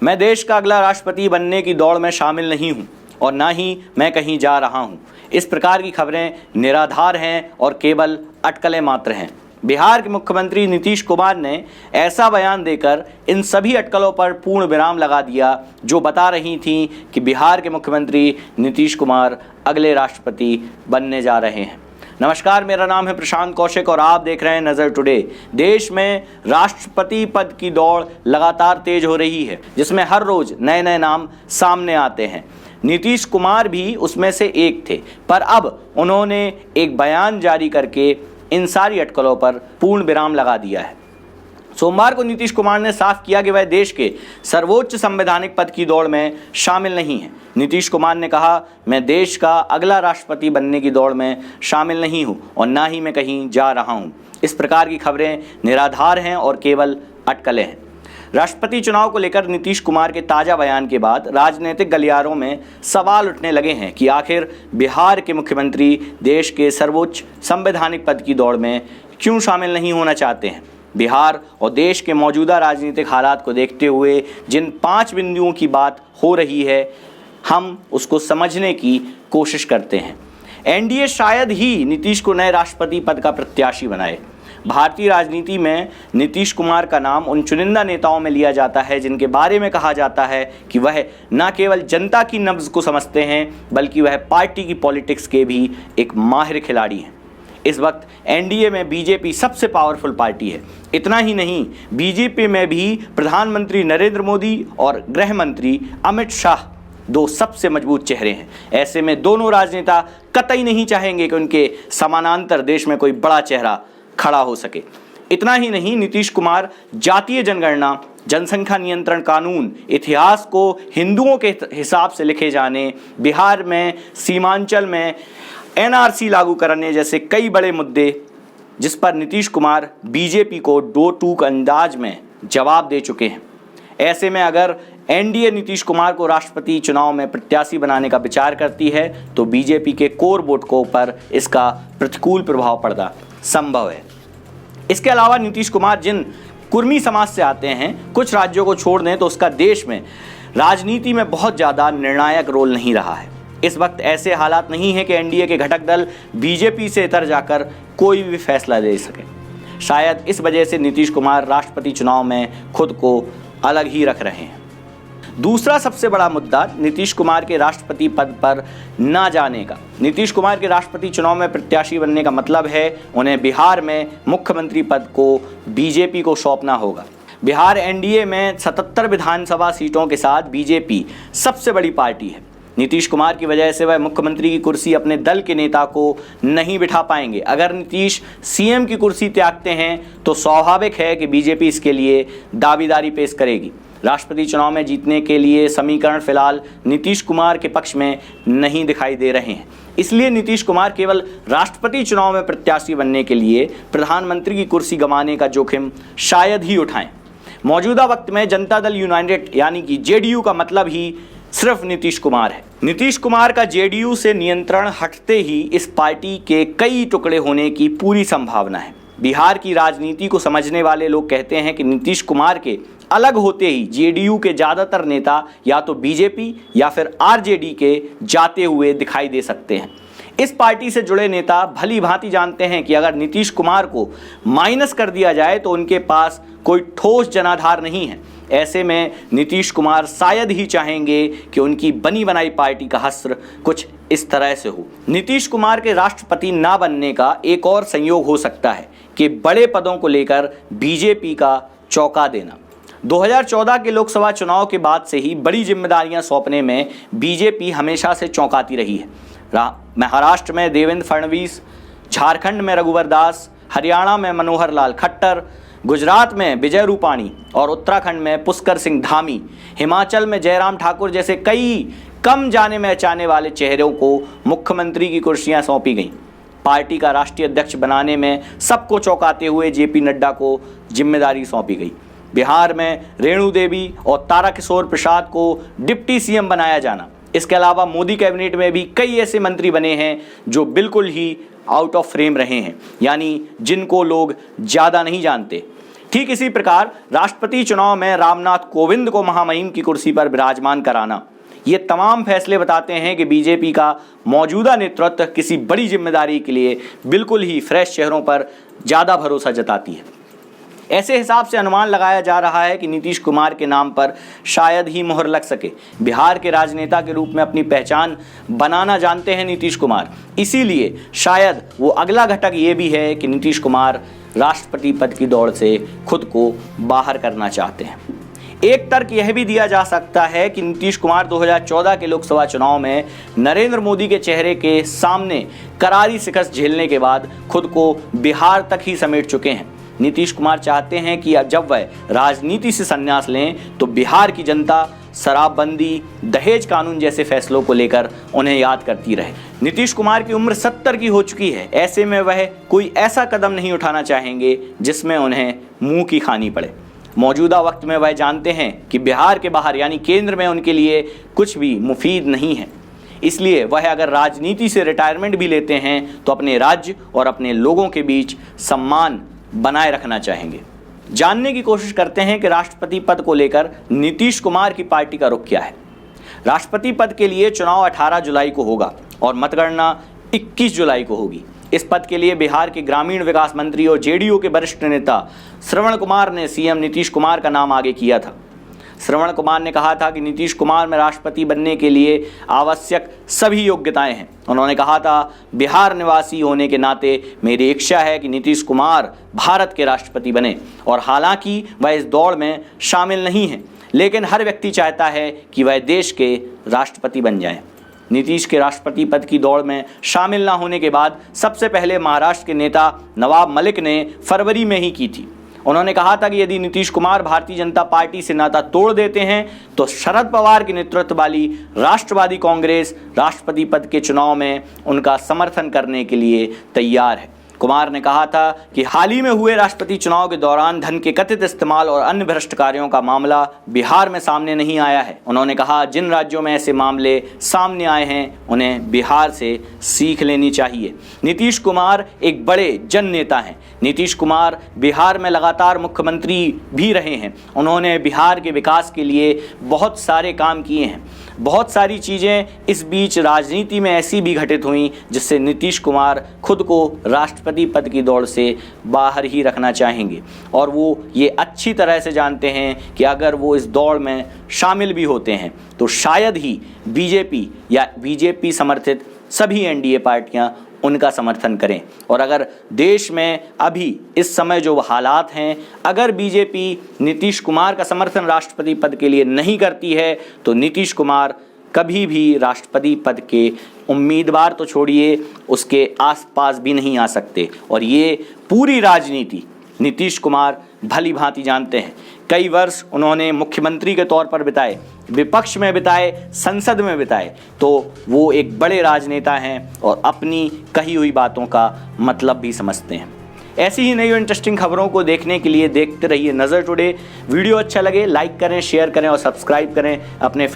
मैं देश का अगला राष्ट्रपति बनने की दौड़ में शामिल नहीं हूं और ना ही मैं कहीं जा रहा हूं। इस प्रकार की खबरें निराधार हैं और केवल अटकलें मात्र हैं। बिहार के मुख्यमंत्री नीतीश कुमार ने ऐसा बयान देकर इन सभी अटकलों पर पूर्ण विराम लगा दिया जो बता रही थी कि बिहार के मुख्यमंत्री नीतीश कुमार अगले राष्ट्रपति बनने जा रहे हैं। नमस्कार, मेरा नाम है प्रशांत कौशिक और आप देख रहे हैं नजर टुडे। देश में राष्ट्रपति पद की दौड़ लगातार तेज हो रही है, जिसमें हर रोज नए नए नाम सामने आते हैं। नीतीश कुमार भी उसमें से एक थे, पर अब उन्होंने एक बयान जारी करके इन सारी अटकलों पर पूर्ण विराम लगा दिया है। सोमवार को नीतीश कुमार ने साफ किया कि वह देश के सर्वोच्च संवैधानिक पद की दौड़ में शामिल नहीं है। नीतीश कुमार ने कहा, मैं देश का अगला राष्ट्रपति बनने की दौड़ में शामिल नहीं हूं और ना ही मैं कहीं जा रहा हूं। इस प्रकार की खबरें निराधार हैं और केवल अटकलें हैं। राष्ट्रपति चुनाव को लेकर नीतीश कुमार के ताजा बयान के बाद राजनीतिक गलियारों में सवाल उठने लगे हैं कि आखिर बिहार के मुख्यमंत्री देश के सर्वोच्च संवैधानिक पद की दौड़ में क्यों शामिल नहीं होना चाहते हैं। बिहार और देश के मौजूदा राजनीतिक हालात को देखते हुए जिन 5 बिंदुओं की बात हो रही है, हम उसको समझने की कोशिश करते हैं। एनडीए शायद ही नीतीश को नए राष्ट्रपति पद का प्रत्याशी बनाए। भारतीय राजनीति में नीतीश कुमार का नाम उन चुनिंदा नेताओं में लिया जाता है जिनके बारे में कहा जाता है कि वह न केवल जनता की नब्ज को समझते हैं, बल्कि वह पार्टी की पॉलिटिक्स के भी एक माहिर खिलाड़ी हैं। इस वक्त एनडीए में बीजेपी सबसे पावरफुल पार्टी है। इतना ही नहीं, बीजेपी में भी प्रधानमंत्री नरेंद्र मोदी और गृह मंत्री अमित शाह 2 सबसे मजबूत चेहरे हैं। ऐसे में दोनों राजनेता कतई नहीं चाहेंगे कि उनके समानांतर देश में कोई बड़ा चेहरा खड़ा हो सके। इतना ही नहीं, नीतीश कुमार जातीय जनगणना, जनसंख्या नियंत्रण कानून, इतिहास को हिंदुओं के हिसाब से लिखे जाने, बिहार में सीमांचल में एनआरसी लागू करने जैसे कई बड़े मुद्दे जिस पर नीतीश कुमार बीजेपी को दो टूक अंदाज में जवाब दे चुके हैं। ऐसे में अगर एनडीए नीतीश कुमार को राष्ट्रपति चुनाव में प्रत्याशी बनाने का विचार करती है तो बीजेपी के कोर वोट को पर इसका प्रतिकूल प्रभाव पड़ना संभव है। इसके अलावा नीतीश कुमार जिन कुर्मी समाज से आते हैं, कुछ राज्यों को छोड़ दें तो उसका देश में राजनीति में बहुत ज़्यादा निर्णायक रोल नहीं रहा है। इस वक्त ऐसे हालात नहीं है कि एनडीए के घटक दल बीजेपी से इतर जाकर कोई भी फैसला ले सके। शायद इस वजह से नीतीश कुमार राष्ट्रपति चुनाव में खुद को अलग ही रख रहे हैं। दूसरा सबसे बड़ा मुद्दा नीतीश कुमार के राष्ट्रपति पद पर ना जाने का। नीतीश कुमार के राष्ट्रपति चुनाव में प्रत्याशी बनने का मतलब है उन्हें बिहार में मुख्यमंत्री पद को बीजेपी को सौंपना होगा। बिहार एनडीए में 77 विधानसभा सीटों के साथ बीजेपी सबसे बड़ी पार्टी है। नीतीश कुमार की वजह से वह मुख्यमंत्री की कुर्सी अपने दल के नेता को नहीं बिठा पाएंगे। अगर नीतीश सीएम की कुर्सी त्यागते हैं तो स्वाभाविक है कि बीजेपी इसके लिए दावेदारी पेश करेगी। राष्ट्रपति चुनाव में जीतने के लिए समीकरण फिलहाल नीतीश कुमार के पक्ष में नहीं दिखाई दे रहे हैं। इसलिए नीतीश कुमार केवल राष्ट्रपति चुनाव में प्रत्याशी बनने के लिए प्रधानमंत्री की कुर्सी गंवाने का जोखिम शायद ही उठाएं। मौजूदा वक्त में जनता दल यूनाइटेड यानी कि जेडीयू का मतलब ही सिर्फ नीतीश कुमार है। नीतीश कुमार का जेडीयू से नियंत्रण हटते ही इस पार्टी के कई टुकड़े होने की पूरी संभावना है। बिहार की राजनीति को समझने वाले लोग कहते हैं कि नीतीश कुमार के अलग होते ही जेडीयू के ज़्यादातर नेता या तो बीजेपी या फिर आरजेडी के जाते हुए दिखाई दे सकते हैं। इस पार्टी से जुड़े नेता भली भांति जानते हैं कि अगर नीतीश कुमार को माइनस कर दिया जाए तो उनके पास कोई ठोस जनाधार नहीं है। ऐसे में नीतीश कुमार शायद ही चाहेंगे कि उनकी बनी बनाई पार्टी का हश्र कुछ इस तरह से हो। नीतीश कुमार के राष्ट्रपति ना बनने का एक और संयोग हो सकता है कि बड़े पदों को लेकर बीजेपी का चौंका देना। 2014 के लोकसभा चुनाव के बाद से ही बड़ी जिम्मेदारियां सौंपने में बीजेपी हमेशा से चौंकाती रही है। महाराष्ट्र में देवेंद्र फडणवीस, झारखंड में रघुवर दास, हरियाणा में मनोहर लाल खट्टर, गुजरात में विजय रूपाणी और उत्तराखंड में पुष्कर सिंह धामी, हिमाचल में जयराम ठाकुर जैसे कई कम जाने में अचाने वाले चेहरों को मुख्यमंत्री की कुर्सियां सौंपी गईं। पार्टी का राष्ट्रीय अध्यक्ष बनाने में सबको चौंकाते हुए जेपी नड्डा को जिम्मेदारी सौंपी गई। बिहार में रेणु देवी और तारकिशोर प्रसाद को डिप्टी सीएम बनाया जाना। इसके अलावा मोदी कैबिनेट में भी कई ऐसे मंत्री बने हैं जो बिल्कुल ही आउट ऑफ फ्रेम रहे हैं, यानी जिनको लोग ज़्यादा नहीं जानते। ठीक इसी प्रकार राष्ट्रपति चुनाव में रामनाथ कोविंद को महामहिम की कुर्सी पर विराजमान कराना, ये तमाम फैसले बताते हैं कि बीजेपी का मौजूदा नेतृत्व किसी बड़ी जिम्मेदारी के लिए बिल्कुल ही फ्रेश चेहरों पर ज़्यादा भरोसा जताती है। ऐसे हिसाब से अनुमान लगाया जा रहा है कि नीतीश कुमार के नाम पर शायद ही मोहर लग सके। बिहार के राजनेता के रूप में अपनी पहचान बनाना जानते हैं नीतीश कुमार, इसीलिए शायद वो अगला घटक ये भी है कि नीतीश कुमार राष्ट्रपति पद की दौड़ से खुद को बाहर करना चाहते हैं। एक तर्क यह भी दिया जा सकता है कि नीतीश कुमार 2014 के लोकसभा चुनाव में नरेंद्र मोदी के चेहरे के सामने करारी शिकस्त झेलने के बाद खुद को बिहार तक ही समेट चुके हैं। नीतीश कुमार चाहते हैं कि जब वह राजनीति से संन्यास लें तो बिहार की जनता शराबबंदी, दहेज कानून जैसे फैसलों को लेकर उन्हें याद करती रहे। नीतीश कुमार की उम्र 70 की हो चुकी है, ऐसे में वह कोई ऐसा कदम नहीं उठाना चाहेंगे जिसमें उन्हें मुंह की खानी पड़े। मौजूदा वक्त में वह जानते हैं कि बिहार के बाहर यानी केंद्र में उनके लिए कुछ भी मुफीद नहीं है, इसलिए वह अगर राजनीति से रिटायरमेंट भी लेते हैं तो अपने राज्य और अपने लोगों के बीच सम्मान बनाए रखना चाहेंगे। जानने की कोशिश करते हैं कि राष्ट्रपति पद को लेकर नीतीश कुमार की पार्टी का रुख क्या है। राष्ट्रपति पद के लिए चुनाव 18 जुलाई को होगा और मतगणना 21 जुलाई को होगी। इस पद के लिए बिहार के ग्रामीण विकास मंत्री और जेडीयू के वरिष्ठ नेता श्रवण कुमार ने सीएम नीतीश कुमार का नाम आगे किया था। श्रवण कुमार ने कहा था कि नीतीश कुमार में राष्ट्रपति बनने के लिए आवश्यक सभी योग्यताएं हैं। उन्होंने कहा था, बिहार निवासी होने के नाते मेरी इच्छा है कि नीतीश कुमार भारत के राष्ट्रपति बने। और हालांकि वह इस दौड़ में शामिल नहीं है, लेकिन हर व्यक्ति चाहता है कि वह देश के राष्ट्रपति बन जाएं। नीतीश के राष्ट्रपति पद की दौड़ में शामिल न होने के बाद सबसे पहले महाराष्ट्र के नेता नवाब मलिक ने फरवरी में ही की थी। उन्होंने कहा था कि यदि नीतीश कुमार भारतीय जनता पार्टी से नाता तोड़ देते हैं तो शरद पवार के नेतृत्व वाली राष्ट्रवादी कांग्रेस राष्ट्रपति पद के चुनाव में उनका समर्थन करने के लिए तैयार है। कुमार ने कहा था कि हाल ही में हुए राष्ट्रपति चुनाव के दौरान धन के कथित इस्तेमाल और अन्य भ्रष्ट कार्यों का मामला बिहार में सामने नहीं आया है। उन्होंने कहा, जिन राज्यों में ऐसे मामले सामने आए हैं उन्हें बिहार से सीख लेनी चाहिए। नीतीश कुमार एक बड़े जन नेता हैं। नीतीश कुमार बिहार में लगातार मुख्यमंत्री भी रहे हैं। उन्होंने बिहार के विकास के लिए बहुत सारे काम किए हैं। बहुत सारी चीज़ें इस बीच राजनीति में ऐसी भी घटित हुई जिससे नीतीश कुमार खुद को राष्ट्रपति पद की दौड़ से बाहर ही रखना चाहेंगे और वो ये अच्छी तरह से जानते हैं कि अगर वो इस दौड़ में शामिल भी होते हैं तो शायद ही बीजेपी या बीजेपी समर्थित सभी एनडीए पार्टियां उनका समर्थन करें। और अगर देश में अभी इस समय जो हालात हैं, अगर बीजेपी नीतीश कुमार का समर्थन राष्ट्रपति पद के लिए नहीं करती है तो नीतीश कुमार कभी भी राष्ट्रपति पद के उम्मीदवार तो छोड़िए उसके आसपास भी नहीं आ सकते। और ये पूरी राजनीति नीतीश कुमार भली भांति जानते हैं। कई वर्ष उन्होंने मुख्यमंत्री के तौर पर बिताए, विपक्ष में बिताए, संसद में बिताए, तो वो एक बड़े राजनेता हैं और अपनी कही हुई बातों का मतलब भी समझते हैं। ऐसी ही नई इंटरेस्टिंग खबरों को देखने के लिए देखते रहिए नज़र टुडे। वीडियो अच्छा लगे लाइक करें, शेयर करें और सब्सक्राइब करें। अपने